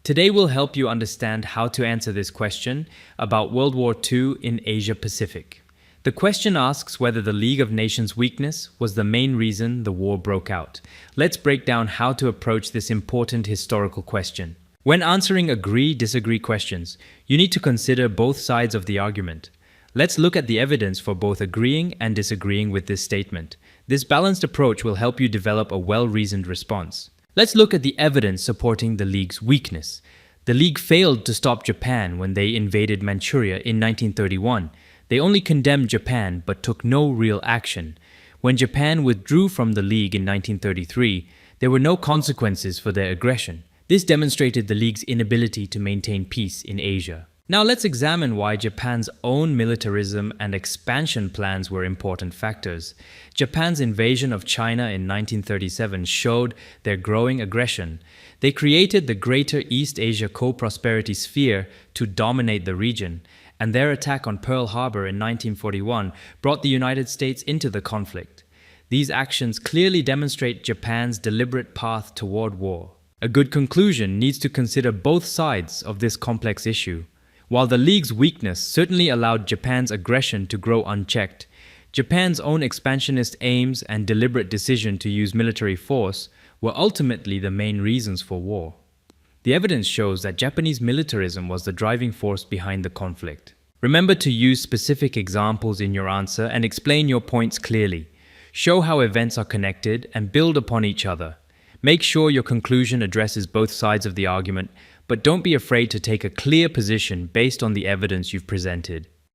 Today we'll help you understand how to answer this question about World War II in Asia Pacific. The question asks whether the League of Nations' weakness was the main reason the war broke out. Let's break down how to approach this important historical question. When answering agree-disagree questions, you need to consider both sides of the argument. Let's look at the evidence for both agreeing and disagreeing with this statement. This balanced approach will help you develop a well-reasoned response. Let's look at the evidence supporting the League's weakness. The League failed to stop Japan when they invaded Manchuria in 1931. They only condemned Japan but took no real action. When Japan withdrew from the League in 1933, there were no consequences for their aggression. This demonstrated the League's inability to maintain peace in Asia. Now let's examine why Japan's own militarism and expansion plans were important factors. Japan's invasion of China in 1937 showed their growing aggression. They created the Greater East Asia Co-Prosperity Sphere to dominate the region, and their attack on Pearl Harbor in 1941 brought the United States into the conflict. These actions clearly demonstrate Japan's deliberate path toward war. A good conclusion needs to consider both sides of this complex issue. While the League's weakness certainly allowed Japan's aggression to grow unchecked, Japan's own expansionist aims and deliberate decision to use military force were ultimately the main reasons for war. The evidence shows that Japanese militarism was the driving force behind the conflict. Remember to use specific examples in your answer and explain your points clearly. Show how events are connected and build upon each other. Make sure your conclusion addresses both sides of the argument, but don't be afraid to take a clear position based on the evidence you've presented.